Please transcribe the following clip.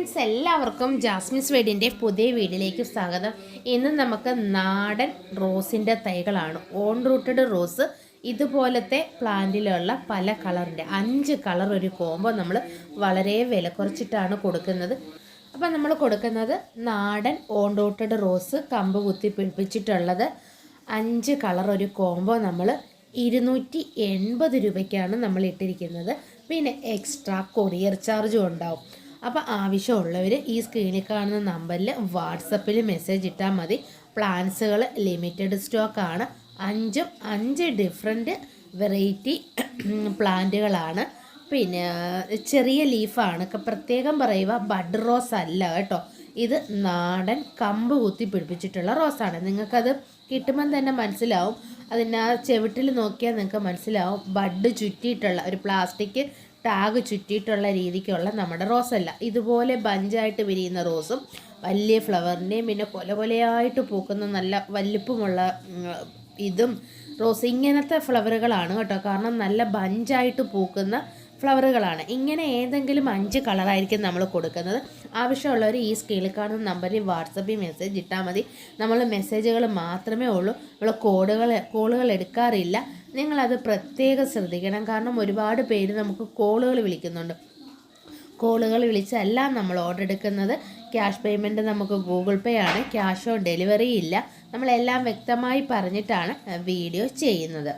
Friends, എല്ലാവർക്കും Jasmine's വീടിൻ്റെ പുതിയ വീഡിയോയിലേക്ക് സ്വാഗതം. ഇന്ന് നമുക്ക് നാടൻ റോസിൻ്റെ തൈകളാണ്. ഓൺ റൂട്ടഡ് റോസ് ഇതുപോലത്തെ പ്ലാന്റിലുള്ള പല കളറിൻ്റെ 5 കളർ ഒരു കോംബോ നമ്മൾ വളരെ വില കുറച്ചിട്ടാണ് കൊടുക്കുന്നത്. അപ്പം നമ്മൾ കൊടുക്കുന്നത് നാടൻ ഓൺ റൂട്ടഡ് റോസ് കമ്പ് കുത്തി പിടിപ്പിച്ചിട്ടുള്ളത് 5 കളർ ഒരു കോംബോ നമ്മൾ 280 രൂപയ്ക്കാണ് നമ്മൾ ഇട്ടിരിക്കുന്നത്. പിന്നെ എക്സ്ട്രാ കൊറിയർ ചാർജും ഉണ്ടാവും. അപ്പോൾ ആവശ്യമുള്ളവർ ഈ സ്ക്രീനിൽ കാണുന്ന നമ്പറിൽ വാട്സപ്പിൽ മെസ്സേജ് ഇട്ടാൽ മതി. പ്ലാന്റ്സുകൾ ലിമിറ്റഡ് സ്റ്റോക്കാണ്. 5 ഡിഫറെൻറ്റ് വെറൈറ്റി പ്ലാന്റുകളാണ്. പിന്നെ ചെറിയ ലീഫാണ്. പ്രത്യേകം പറയുക, ബഡ് റോസ് അല്ല കേട്ടോ. ഇത് നാടൻ കമ്പ് കുത്തി പിടിപ്പിച്ചിട്ടുള്ള റോസാണ്. നിങ്ങൾക്കത് കിട്ടുമ്പം തന്നെ മനസ്സിലാവും. അതിന് ആ ചെവിട്ടിൽ നോക്കിയാൽ നിങ്ങൾക്ക് മനസ്സിലാവും. ബഡ് ചുറ്റിയിട്ടുള്ള ഒരു പ്ലാസ്റ്റിക് ടാഗ് ചുറ്റിയിട്ടുള്ള രീതിക്കുള്ള നമ്മുടെ റോസല്ല. ഇതുപോലെ ബഞ്ചായിട്ട് വിരിയുന്ന റോസും വലിയ ഫ്ലവറിൻ്റെയും പിന്നെ കൊലകൊലയായിട്ട് പൂക്കുന്ന നല്ല വലിപ്പമുള്ള ഇതും റോസ് ഇങ്ങനത്തെ ഫ്ലവറുകളാണ് കേട്ടോ. കാരണം നല്ല ബഞ്ചായിട്ട് പൂക്കുന്ന ഫ്ലവറുകളാണ്. ഇങ്ങനെ ഏതെങ്കിലും 5 കളറായിരിക്കും നമ്മൾ കൊടുക്കുന്നത്. ആവശ്യമുള്ളവർ ഈ സ്ക്രീനിൽ കാണുന്ന നമ്പറിൽ വാട്സപ്പിൽ മെസ്സേജ് ഇട്ടാൽ മതി. നമ്മൾ മെസ്സേജുകൾ മാത്രമേ ഉള്ളൂ. നമ്മൾ കോളുകൾ എടുക്കാറില്ല. നിങ്ങളത് പ്രത്യേകം ശ്രദ്ധിക്കണം. കാരണം ഒരുപാട് പേര് നമുക്ക് കോളുകൾ വിളിക്കുന്നുണ്ട്. കോളുകൾ വിളിച്ചല്ല നമ്മൾ ഓർഡർ എടുക്കുന്നത്. ക്യാഷ് പേയ്മെൻറ്റ് നമുക്ക് ഗൂഗിൾ പേ ആണ്. ക്യാഷ് ഓൺ ഡെലിവറി ഇല്ല. നമ്മളെല്ലാം വ്യക്തമായി പറഞ്ഞിട്ടാണ് വീഡിയോ ചെയ്യുന്നത്.